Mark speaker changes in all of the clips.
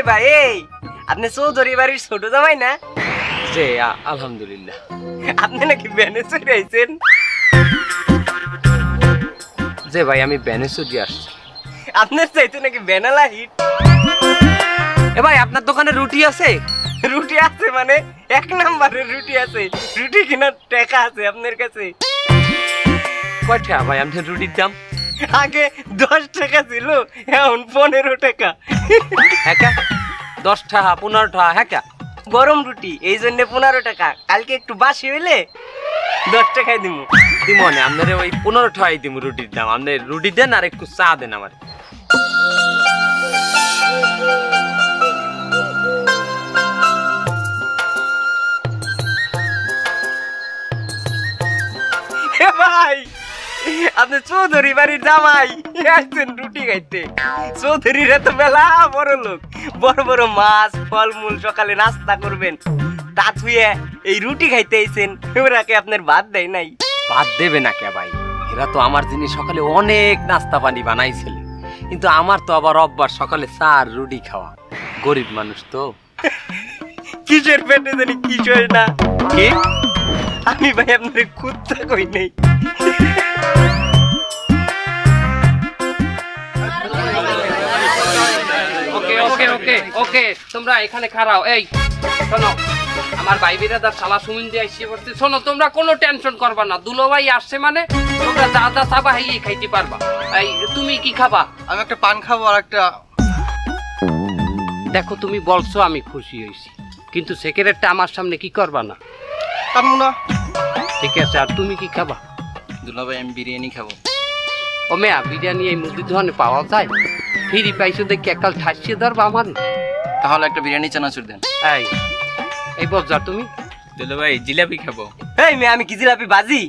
Speaker 1: ভাই এই আপনি চৌধুরী বাড়ির ছোট জামাই না?
Speaker 2: জি আলহামদুলিল্লাহ।
Speaker 1: আপনি নাকি ভ্যানে চড়ে আইছেন?
Speaker 2: যে ভাই আমি ভ্যানে চড়ে আসছি।
Speaker 1: আপনার চাইতে নাকি ভ্যানালা হিট।
Speaker 2: এ ভাই আপনার দোকানে রুটি আছে?
Speaker 1: রুটি আছে মানে 1 নম্বরের রুটি আছে। রুটি কেনার টাকা আছে আপনার কাছে?
Speaker 2: কয়টা ভাই আপনার রুটির দাম?
Speaker 1: আগে 10 টাকা ছিল, এখন 15 টাকা।
Speaker 2: হ্যাঁ 10 টাকা 15 টাকা। হ্যাঁ
Speaker 1: গরম রুটি এই জন্য 15 টাকা। কালকে একটু বাসি হইলে 10 টাকায় দিব।
Speaker 2: দিমনে আপনার ওই 15 টাকাই দিব রুটির দাম। আপনি রুটি দেন আর একটু চা দেন আমার।
Speaker 1: ভাই আপনি চৌধুরী বাড়ির জামাই আসছেন রুটি খাইতে। চৌধুরীর এত বেলা বড় লোক, বড় বড় মাছ ফলমূল সকালে নাস্তা করবেন, তা থুয়ে এই রুটি খাইতে আইছেন। ওরাকে আপনার ভাত দেয় নাই?
Speaker 2: ভাত দেবে না কে ভাই? এরা তো আমার জন্য সকালে অনেক নাস্তা পানি বানাইছিল, কিন্তু আমার তো আবার অভ্যাস সকালে চা আর রুটি খাওয়া। গরিব মানুষ তো।
Speaker 1: কিসের পেটে জানি কিছু হয় না। কি আমি ভাই আপনার কুত্তা কই নেই।
Speaker 2: ওকে ওকে ওকে ওকে তোমরা এখানে খাড়াও। এই শোনো, আমার ভাই বিরাদার শালা সুমিন দিয়ে এসে পড়ছে। শোনো, তোমরা কোনো টেনশন করবা না। দুলো ভাই আসছে মানে তোমরা যা যা চাবা হাইয়ে খাইতে পারবা। এই তুমি কি খাবা?
Speaker 3: আমি একটা পান খাবো আর একটা।
Speaker 2: দেখো তুমি বলছো, আমি খুশি হয়েছি, কিন্তু সেক্রেটটা আমার সামনে কি করবা না।
Speaker 3: খাবো না।
Speaker 2: ঠিক আছে, আর তুমি কি খাবা?
Speaker 3: দুলাভাই আমি বিরিয়ানি খাবো।
Speaker 2: ও মেয়া, বিরিয়ানি এই মুদির দোকানে পাওয়া যায়? ফিরি পাইছো দেখি একাল ঠাসিয়ে ধরবা আমার।
Speaker 3: তাহলে একটা বিরিয়ানি চানাচুর দেন।
Speaker 2: এই এই বলছা তুমি?
Speaker 3: দুলাভাই জিলাপি খাবো।
Speaker 1: এই মেয়ে আমি কি জিলাপি বাজি?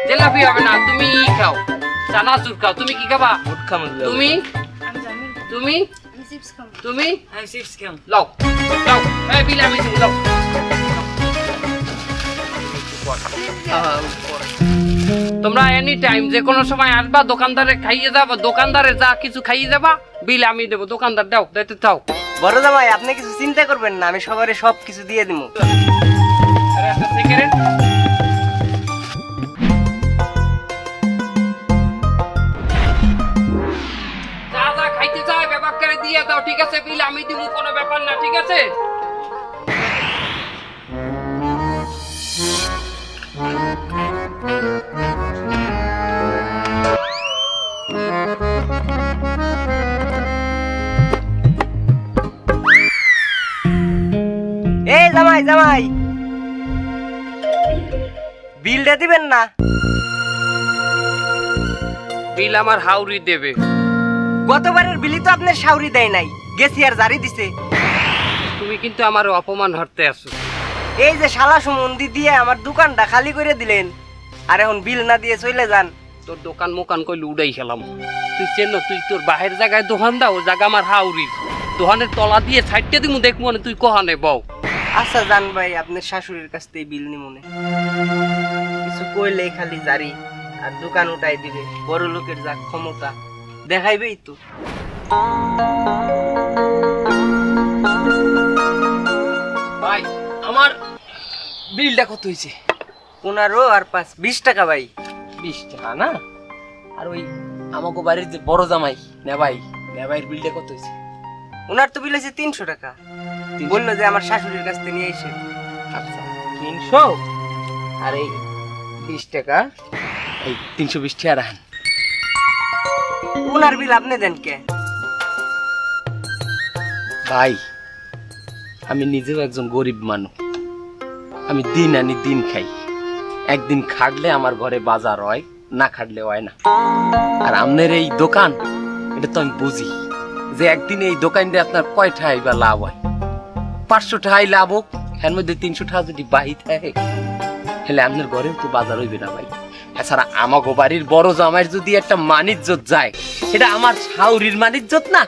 Speaker 2: জিলাপি হবে না, তুমি খাও, চানাচুর খাও। তুমি কি খাবা?
Speaker 3: উঠ খাবো।
Speaker 2: তুমি তুমি তুমি
Speaker 1: আমি চিপস খাম।
Speaker 2: লাও লাও, এই বিলামি লাও। তোমরা এনি টাইম যে কোনো সময় আসবা, দোকানদারে খাইয়ে যাবা, দোকানদারে যা কিছু খাইয়ে যাবা, বিল আমি দেবো। দোকানদার দাও, দিতে চাও।
Speaker 1: বড় জামাই আপনি কিছু চিন্তা করবেন না, আমি সবারে সব কিছু দিয়ে দিব।
Speaker 2: আরে একটা সিগারেট। যা যা খাইতে চাই ব্যাপার করে দিয়ে দাও, ঠিক আছে? বিল আমি দিব, কোনো ব্যাপার না, ঠিক আছে?
Speaker 1: এই জামাই জামাই বিলটা দিবেন না?
Speaker 2: বিল আমার হাউরি দেবে।
Speaker 1: গতবারের বিলি তো আপনার শাউরি দেয় নাই, গেছি আর জারি দিছে।
Speaker 2: তুমি কিন্তু আমার অপমান হতে আছো।
Speaker 1: এই যে শালা সুমন্দি দিয়ে আমার দোকানটা খালি করে দিলেন, আর এখন বিল না দিয়ে চলে যান।
Speaker 2: তোর দোকান মোকান কইলে উড়াই খেলাম। তুই চেন, তুই তোর বাহির জায়গায় দোকান দাও, ও জায়গা আমার হাউরির। দোকানের তলা দিয়ে ছাইটে দিমু, দেখবো না তুই কহানে বউ।
Speaker 1: আচ্ছা জান ভাই, আপনার শাশুড়ির কাছ থেকে বিল নিমনে। কিছু কইলেই খালি জারি আর দোকান উঠাই দিবে। বড় লোকের যা ক্ষমতা দেখাইবেই তো।
Speaker 2: ভাই আমার বিলটা কত হয়েছে?
Speaker 1: 15 আর 5 20 টাকা ভাই।
Speaker 2: 20 টাকা না? আর ওই আমাকে বাড়ির যে বড় জামাই নেভাইয়ের বিলটা কত হয়েছে?
Speaker 1: ওনার তো বিল হয়েছে 300 টাকা। বললো যে আমার শাশুড়ির কাছ থেকে নিয়ে এসে।
Speaker 2: আচ্ছা 300 আর এই 20 টাকা, এই 320 টাকা রাখেন।
Speaker 1: ওনার বিল আপনি দেন কে?
Speaker 2: ভাই আমি নিজেও একজন গরিব মানুষ, আমি দিন আনি দিন খাই। একদিন খাটলে আমার ঘরে বাজার হয়, না খাটলে হয় না। আর আপনার এই দোকান, এটা তো আমি বুঝি যে একদিন এই দোকান দিয়ে আপনার কয় টাকাই বা লাভ হয়। 500 টাকাই লাভ হোক, এর মধ্যে 300 টাকা যদি বাহি থাকে, তাহলে আপনার ঘরেও তো বাজার হইবে না ভাই। এছাড়া আমাগো বাড়ির বড় জামাইয়ের যদি একটা মানিজ্জত যায়, সেটা আমার শাউরির মানিজ্জত না।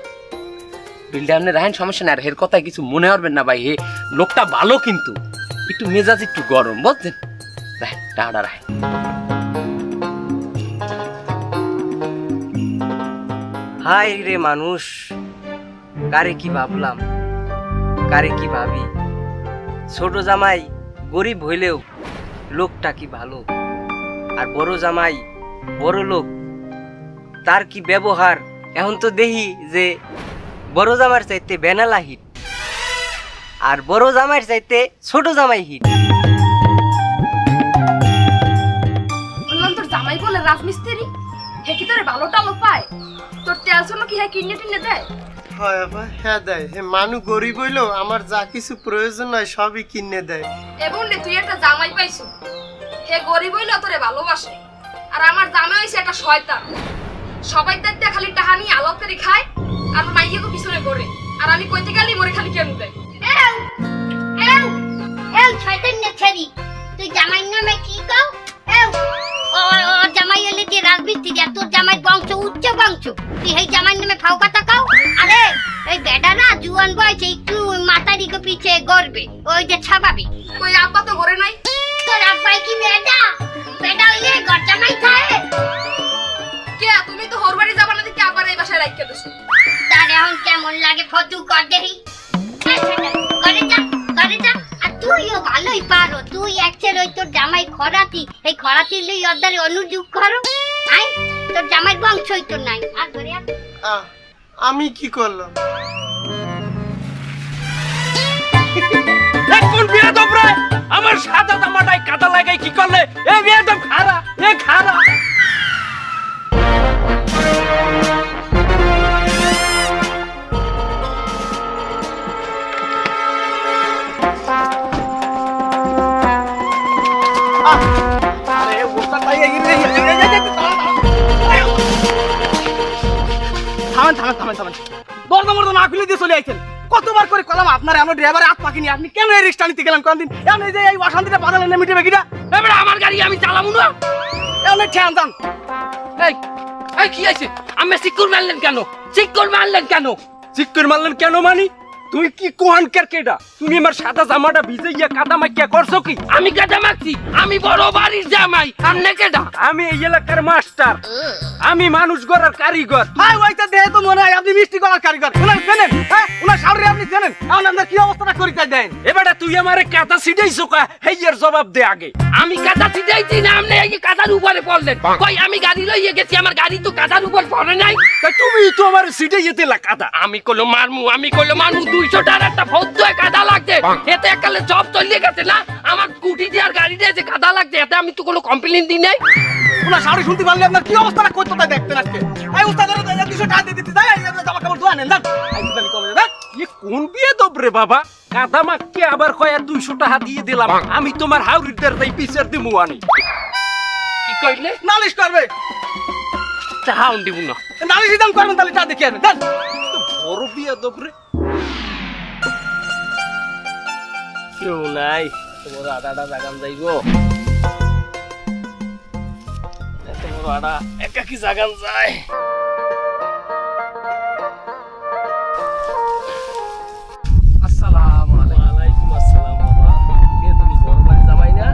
Speaker 2: বিলটা আপনি রাখেন, সমস্যা না। আর এর কথায় কিছু মনে করবেন না ভাই, হে লোকটা ভালো, কিন্তু একটু মেজাজ একটু গরম বুঝছেন। টাকা রাখ।
Speaker 1: হাই রে মানুষ, কারে কি ভাবলাম, কারে কি ভাবি। ছোট জামাই গরিব হইলেও লোকটা কি ভালো, আর বড় জামাই বড় লোক, তার কি ব্যবহার। এখন তো দেখি যে বড় জামাইয়ের চাইতে বেনালা হিট, আর বড় জামাইয়ের চাইতে ছোট জামাই হিট।
Speaker 4: বললাম তোর জামাই বলে রাজমিস্ত্রি, হে কি তোরে ভালো টালো পায়? তোর তেল শোনো কি হে কিনে টিনে দেয়?
Speaker 5: হয় আবার হ্যাঁ দেয়। হে মানুষ গরিব হইলেও আমার যা কিছু প্রয়োজন হয় সবই কিনে দেয়।
Speaker 4: এবং রে তুই একটা জামাই পাইছো, হে গরিব হইলো তোরে ভালোবাসে, আর আমার জামাই হইছে একটা শয়তান। সবাই দেখতে খালি টাহা নিয়ে আলাপ করে খায়, আর মাইয়াকে পিছনে করে, আর আমি কইতে গেলি মরে খালি কেন দেয়।
Speaker 6: শয়তান না ছেড়ি, তুই জামাই নামে কি কও? ও জামাই হলে যে রাজমিস্ত্রি, আর তোর জামাই বংশ উচ্চ বংশ, তুই এই জামাই নামে ফাও কথা কও? আরে এই বেটা না জুয়ান বয়সে একটু মাতারিকে পিছে গড়বে, ওই যে স্বাভাবিক।
Speaker 4: কই আব্বা তো ঘরে নাই।
Speaker 6: তোর আব্বাই কি বেটা? বেটা হইলে ঘর জামাই খায়?
Speaker 4: কে তুমি তো হোর বাড়ি যাবা না, দেখি আবার এই বাসায় রাখিয়ে দিছো।
Speaker 6: তার এখন কেমন লাগে ফটো কর দেখি। ঘরে যা, ঘরে যা। আর তুইও ভালোই পারো, তুই একচের ওই তোর জামাই খরাতি, এই খরাতি লই অর্ধারে অনুযোগ করো। আই তোর জামাই বংশই তো নাই। আর ঘরে আর
Speaker 5: আমি কি করলাম?
Speaker 2: কোন বিয়াদব রে আমার সাদা জামাটায় কাদা লাগাই কি করলে? এ বিয়াদব খারা, এ খারা।
Speaker 5: আরে ওটা তাই এগিয়ে
Speaker 1: থামেন থামেন থামেন থামেন, দরজা মরজা না খুলে দিয়ে চলে আইছেন। কতবার করে কলাম আপনারে, আমরা ড্রাইভারে হাত পাকিনি, আপনি কেন এই রিক্সা নিতে গেলেন কোনদিন? এমনি যে এই অশান্তিটা বাজালেন না, মিটে বেগিটা।
Speaker 2: এবার আমার গাড়ি আমি চালাবো না।
Speaker 1: এমনি ঠ্যান যান।
Speaker 2: এই এই কি আছে? আমি সিকিউর মারলেন কেন? সিকিউর মারলেন কেন? সিকিউর মারলেন কেন মানি? তুই কি কোহান কেরকেডা? তুমি আমার সাদা জামাটা ভিজাইয়া কাদা মাইয়া করছো কি? আমি কাদা মাখছি? আমি বড় বাড়ির জামাই, আমনে কেডা? আমি এই এলাকার মাস্টার, আমি মানুষ গড়ার কারিগর।
Speaker 1: হাই ওইটা দেহে তো মনে হয় আপনি মিষ্টি করার কারিগর। উনার জানেন? হ্যাঁ উনার সামনে আপনি জানেন এখন আপনার কি অবস্থাটা করি তাই দেন।
Speaker 2: এবারে তুই আমারে কাদা ছিটাইছো কা? হেইয়ের জবাব দে আগে। আমি কাদা ছিটাইছি না আমনে এই কাদার উপরে পড়লেন? কই আমি গাড়ি লইয়ে গেছি, আমার গাড়ি তো কাদার উপর পড়ে নাই। তা তুমি তো আমার ছিটাইয়ে দিলা কাদা। আমি কইলো মারমু, আমি কইলো মারমু, 200 টাকার একটা ফৌজ কাদা লাগছে, এতে একালে জব চলে গেছে না। আমার স্কুটি দিয়ে আর গাড়ি দিয়ে যে কাদা লাগছে, এতে আমি তো কোনো কমপ্লেইন দিই নাই।
Speaker 1: উনার সামনে শুনতে পারলে আপনার কি অবস্থাটা করতে তাই দেখতেন আজকে। এই উস্তাদের 200 টাকা দিয়ে দিতে যাই, জামা কাপড় ধোয়া নেন যান। এই জানি কবে যান।
Speaker 2: এ কোন বিয়ে দবরে বাবা? কাদা মাখকে আবার কয় 200 টাকা দিয়ে দিলাম। আমি তোমার হাউরিদার তাই পিছার দিমু আনি। কি কইলে?
Speaker 1: নালিশ করবে।
Speaker 2: চাহাউন দিব না।
Speaker 1: নালিশ দাম করবেন তাহলে টা দেখি আসবেন যান।
Speaker 2: বড় বিয়ে দবরে। কেউ নাই, তোমার আডাটা জাগান যাইব। তোমার আডা একা কি জাগান যায়? আসসালামু আলাইকুম। আসসালাম বাবা। কে তুমি বড় বাড়ি জামাই না?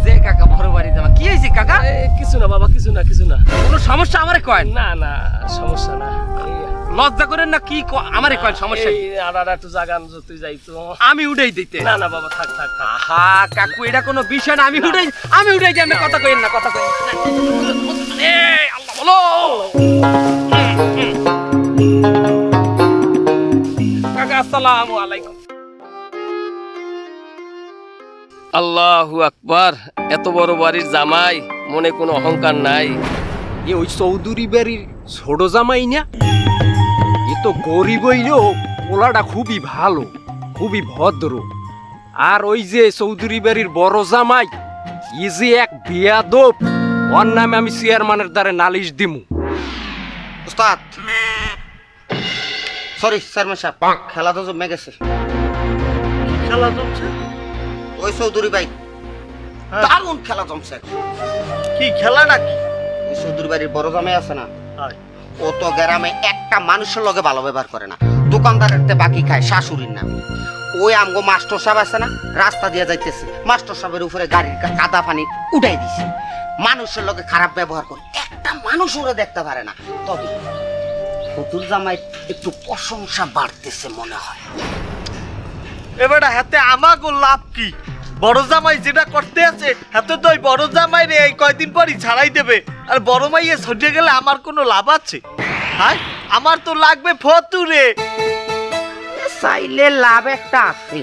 Speaker 1: যে কাকা বড় বাড়ি যাবা কি হইছে কাকা?
Speaker 2: কিছু না বাবা, কিছু না, কিছু না।
Speaker 1: কোনো সমস্যা আমারে কয়
Speaker 2: না না, সমস্যা না।
Speaker 1: লজ্জা করেন না কি আমারে কয় সমস্যা
Speaker 2: এই আডাটা একটু জাগান যদি যাইতো।
Speaker 1: আমি উড়াই দিতে।
Speaker 2: না না বাবা, থাক থাক থাক।
Speaker 1: আহা কাকু এটা কোনো বিষয় না, আমি উড়াই দিই। আপনি কথা কইেন না, কথা কইেন না।
Speaker 2: এই আল্লাহ বলো। কাকা আসসালামু আলাইকুম। আল্লাহু আকবার। এত বড় বাড়ির জামাই, মনে কোনো অহংকার নাই।
Speaker 1: এ ওই চৌধুরী বাড়ির ছোট জামাই না? এ তো গরিব হইলেও পোলাটা খুবই ভালো, খুবই ভদ্র। আর ওই যে চৌধুরী বাড়ির বড় জামাই, ই যে এক বেয়াদব। ওর নামে আমি চেয়ারম্যানের দ্বারে নালিশ দিমু।
Speaker 7: উস্তাদ সরি চেয়ারম্যান সাহেব, খেলা তো জমে গেছে।
Speaker 5: খেলা জমছে?
Speaker 7: ওই চৌধুরী ভাই দারুণ খেলা জমছে।
Speaker 5: কি খেলা নাকি?
Speaker 7: ওই চৌধুরী বাড়ির বড় জামাই আছে না,
Speaker 5: হয়।
Speaker 7: ও তো গ্রামে একটা মানুষের লগে ভালো ব্যবহার করে না। দোকানদারের তে বাকি খায় শাশুড়ির নামে। ওই আমগো মাস্টার সাহেব আছে না, রাস্তা দিয়ে যাইতেছে, মাস্টার সাহেবের উপরে গাড়ির কাদা পানি উঠাই দিছে। মানুষের লোকে খারাপ ব্যবহার করে, একটা মানুষ ওরা দেখতে পারে না। তবে ফতুল জামাই একটু প্রশংসা বাড়তেছে মনে হয়।
Speaker 5: এবারে হাতে আমাগো লাভ কি? বড় জামাই যেটা করতে আছে হাতে তো ওই বড় জামাই রে এই কয়দিন পরই ছাড়াই দেবে, আর বড় মাইয়ে ছড়ে গেলে আমার কোনো লাভ আছে? হ্যাঁ, আমার তো লাগবে ফতুরে।
Speaker 7: চাইলে লাভ একটা আছে।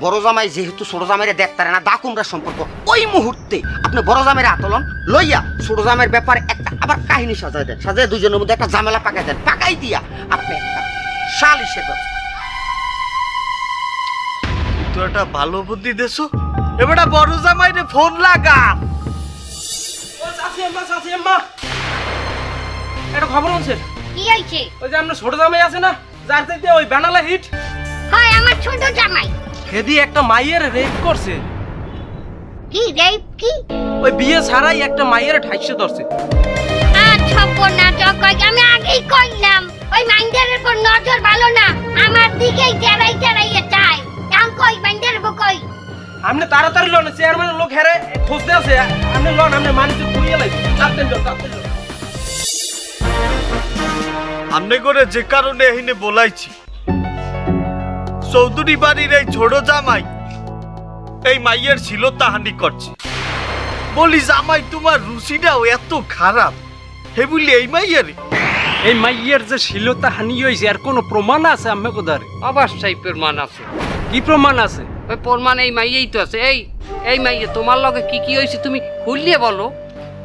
Speaker 7: বড় জামাই যেহেতু ছোট জামাইরে দেখতে পারে না, দাকুমরা সম্পর্ক, ওই মুহূর্তে আপনি বড় জামাইরে আতলন লইয়া ছোট জামাইয়ের ব্যাপারে একটা আবার কাহিনী সাজাই দেন, সাজায় দুজনের মধ্যে একটা ঝামেলা পাকাই দেন, পাকাই দিয়া আপনি একটা সালিশে দেন।
Speaker 5: তুই একটা ভালো বুদ্ধি দেছো। এবারে বড় জামাই রে ফোন লাগা।
Speaker 2: একটা খবর আছে,
Speaker 6: কি হয়েছে?
Speaker 2: ওই যে আপনার ছোট জামাই আছে না, যার চাইতে ওই বানালা হিট,
Speaker 6: হয় আমার ছোট জামাই।
Speaker 2: হেদি একটা মাইয়ের রেপ করছে।
Speaker 6: কি রেপ কি?
Speaker 2: ওই বিয়ে ছাড়াই একটা মাইয়ের ঠাইসে ধরছে।
Speaker 6: আচ্ছা না জগাই, আমি আগেই কইলাম ওই মাইন্ডারের উপর নজর ভালো না, আমার দিকেই তেরাইয়া চাই। এখন কই মাইন্ডারের উপর কই?
Speaker 2: আপনি তাড়াতাড়ি লোন, চেয়ারম্যানের লোক হেরে খুঁজতে আছে, আপনি লোন, আপনি মানুষ ঘুরিয়ে লাগবে।
Speaker 5: আমনে করে যে কারণে এখানে বলাইছি, চৌধুরী বাড়ির এই ছোট জামাই এই মাইয়ের ছিল তাহানি করছে। বলি জামাই তোমার রুচিটাও এত খারাপ, হে বলি এই মাইয়ের
Speaker 8: এই মাইয়ের যে শিলতা হানি হয়েছে আর কোনো প্রমাণ আছে আমি কোদারে?
Speaker 9: অবশ্যই প্রমাণ আছে।
Speaker 8: কি প্রমাণ আছে?
Speaker 9: ওই প্রমাণ এই মাইয়েই তো আছে। এই মাইয়ে তোমার লগে কি কি হয়েছে তুমি খুললিয়ে বলো।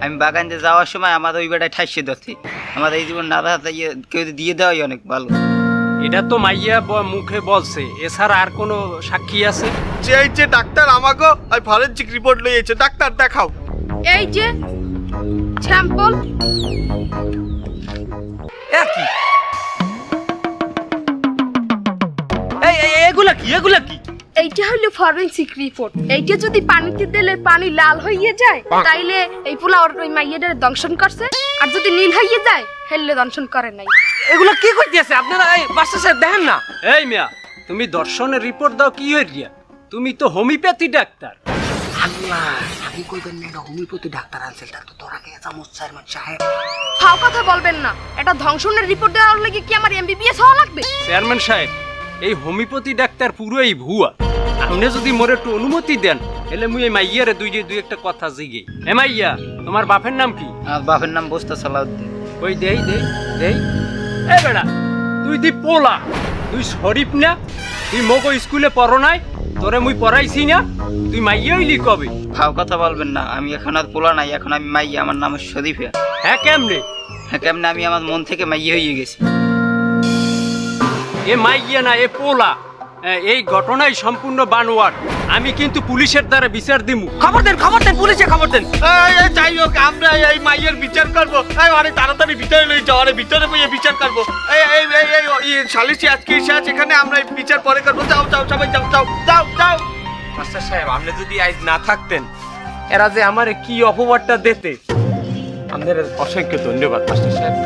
Speaker 3: আমি বাগান দিয়ে যাওয়ার সময় আমার ওই বেটায় ঠাইসে ধরছি। আমার এই জীবন না কেউ দিয়ে দেওয়াই অনেক ভালো।
Speaker 8: এটা তো মাইয়া মুখে বলছে, এছাড়া আর কোনো সাক্ষী আছে?
Speaker 5: যে এই যে ডাক্তার আমাকে ওই ফরেনসিক রিপোর্ট লইয়েছে, ডাক্তার দেখাও।
Speaker 4: এই যে স্যাম্পল।
Speaker 2: একই এগুলা কি, এগুলা কি?
Speaker 4: এইটা হলো ফরেনসিক রিপোর্ট। এইটা যদি পানিতে দিলে পানি লাল হয়ে যায় তাইলে এই পোলা ওর ওই মাইয়াটারে দংশন করছে, আর যদি নীল হয়ে যায় হেললে দংশন করে নাই।
Speaker 2: এগুলা কি কইতেছে আপনারা? এই মাস্টার সাহেব দেখেন না।
Speaker 8: এই মিয়া, তুমি দর্শনের রিপোর্ট দাও কি হইয়া? তুমি তো হোমিওপ্যাথি ডাক্তার।
Speaker 7: আল্লাহ, আমি কইবেন না এটা হোমিওপ্যাথি ডাক্তার আনছিল, তার তো তোরা কে চামচ চেয়ারম্যান সাহেব।
Speaker 4: ফাও কথা বলবেন না। এটা ধ্বংসনের রিপোর্ট দেওয়ার লাগি কি আমার এমবিবিএস হওয়া লাগবে?
Speaker 8: চেয়ারম্যান সাহেব, এই হোমিওপ্যাথি ডাক্তার পুরোই ভুয়া। আপনি যদি মোরে একটু অনুমতি দেন তাহলে মুই এই মাইয়ারে দুই একটা কথা জিগে। এ মাইয়া, তোমার বাপের নাম কি?
Speaker 3: আমার বাপের নাম বস্তা সালাউদ্দিন।
Speaker 8: ওই দেই দেই দেই। এ বেড়া, তুই দি পোলা, তুই শরীফ না? তুই মগো স্কুলে পড়ো নাই? তোরে মুই পড়াইছি না? তুই মাইয়া হইলি কবে?
Speaker 3: ফাও কথা বলবেন না, আমি এখন আর পোলা নাই, এখন আমি মাইয়া। আমার নাম শরীফা।
Speaker 8: হ্যাঁ কেমনে?
Speaker 3: হ্যাঁ কেমনে? আমি আমার মন থেকে মাইয়া হয়ে গেছি।
Speaker 8: এ মাইয়া না, এ পোলা। এই ঘটনাই সম্পূর্ণ বানোয়ার। আমি কিন্তু পুলিশের দ্বারা বিচার দিমু।
Speaker 2: খবর দেন, খবর দেন, পুলিশে খবর দেন।
Speaker 5: যাই হোক, আমরা এই মাইয়ের বিচার করবো। অনেক তাড়াতাড়ি ভিতরে লই যাও, অনেক ভিতরে বইয়ে বিচার করবো। এই সালিশি আজকে এসে আছে এখানে, আমরা এই বিচার পরে করবো। যাও যাও সবাই যাও যাও যাও যাও।
Speaker 2: মাস্টার সাহেব, আপনি যদি আজ না থাকতেন, এরা যে আমারে কি অপবাদটা দিতে। আপনাদের অসংখ্য ধন্যবাদ মাস্টার সাহেব।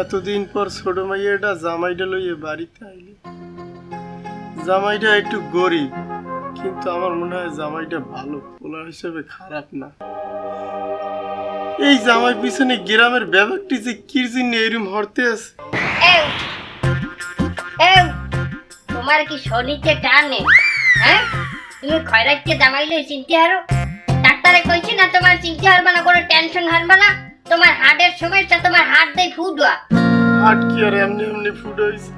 Speaker 5: এতদিন পর ছোট মাইয়াটা জামাইটা লইয়ে বাড়িতে আইলি। জামাইটা একটু গরিব, কিন্তু আমার মনে হয় জামাইটা ভালো, পোলা হিসেবে খারাপ না। এই জামাই পিছনে গ্রামের ব্যাপারটি যে কির জন্য এরম হরতে আছে।
Speaker 6: তোমার কি শনিতে টানে? হ্যাঁ, তুমি খয়রাইতে জামাইলে চিনতে হারো। ডাক্তারে কইছি না তোমার চিনতে হারবা না, কোনো টেনশন হারবা না। তোমার হার্টের সমস্যা, তোমার হার্ট দেই ফুটবা।
Speaker 5: হাট কি আর এমনি এমনি ফুট হইছে?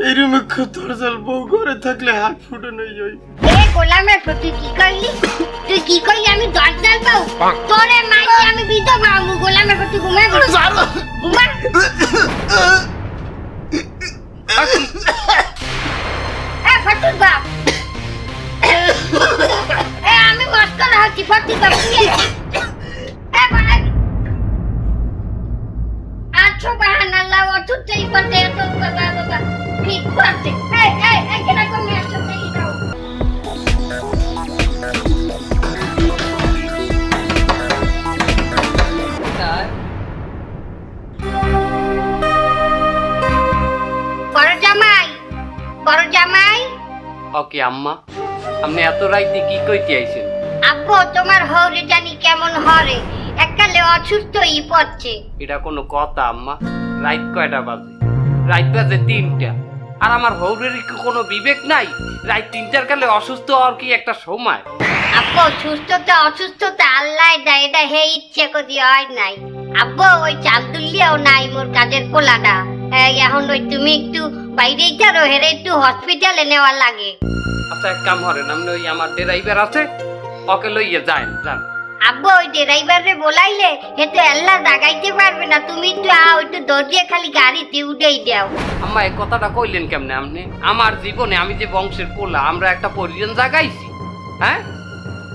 Speaker 5: এইরকম দরজাল বউ ঘরে থাকলে হাট ফুটে নই যাই।
Speaker 6: এ গোলামের তুই কি করলি? তুই কি করলি? আমি দরজাল পাও তোরে মাই, আমি বিধবা। আমি গোলামের তুই ঘুমাই ঘুমা। ফটুর বাপ, আমি মস্করা হচ্ছি। ফটুর বাপ আচ্ছা বাহানাল্লাহ, অথুতেই পথে এত বাবা ঠিক করতে। কেন কমে আসছো? বড় জামাই
Speaker 9: ওকে আম্মা, আপনি এত রাইতে কি কইতে আইছেন?
Speaker 6: আব্বু তোমার হরে জানি কেমন হরে এককালে অসুস্থ হয়ে পড়ছে।
Speaker 9: এটা কোনো কথা আম্মা? রাইত কয়টা বাজে? রাইত বাজে 3টা। আর আমার হৌরের কি কোনো বিবেক নাই? রাইত 3টার কালে অসুস্থ হওয়ার কি একটা সময়?
Speaker 6: আব্বু সুস্থতা অসুস্থতা আল্লাহ দেয়, এটা হে ইচ্ছে করি হয় নাই। আব্বু ওই চাল তুললেও নাই মোর কাজের পোলাটা। এখন ওই তুমি একটু বাইরেই যারো হেরে একটু হসপিটালে নেওয়া লাগে।
Speaker 9: আচ্ছা এক কাম করেন, আপনি ওই আমার ড্রাইভার আছে ওকে লইয়ে যান যান।
Speaker 6: আব্বু ওই ড্রাইভারে বলাইলে হে তো আল্লাহ জাগাইতে পারবে না, তুমি একটু আও একটু দরজে খালি গাড়িতে উঠেই দাও।
Speaker 9: আম্মা এই কথাটা কইলেন কেমনে আপনি? আমার জীবনে আমি যে বংশের পোলা, আমরা একটা পরিজন জাগাইছি, হ্যাঁ?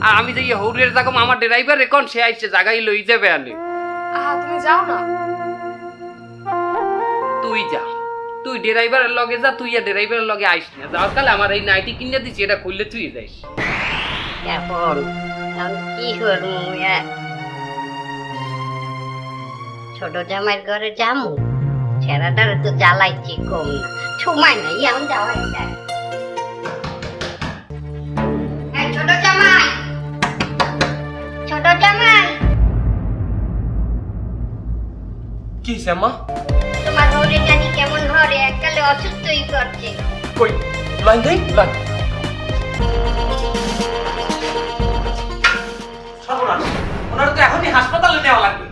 Speaker 9: আর আমি যে হৌরের জাগাম আমার ড্রাইভার এখন সে আইসে জাগাই লই যাবে আনে।
Speaker 4: তুমি যাও না।
Speaker 9: তুই যা, তুই ড্রাইভারের লগে যা, তুই ড্রাইভারের লগে আইস না। যাওয়ার কালে আমার এই নাইটি কিনে দিছি, এটা খুললে তুই যাইস।
Speaker 6: এখন আমি কি করবো? ছোট জামাইয়ের ঘরে যাবো, ছেড়াটার তো জ্বালাইছি কম না, সময় নাই এখন যাওয়াই যায়। এই ছোট জামাই, ছোট জামাই,
Speaker 2: কি শ্যামা?
Speaker 6: তোমার হরে জানি কেমন হরে এককালে অসুস্থই করছে।
Speaker 2: কই লাইন দেই লাইন। সর্বনাশ, ওনার তো এখনই হাসপাতালে নেওয়া লাগবে।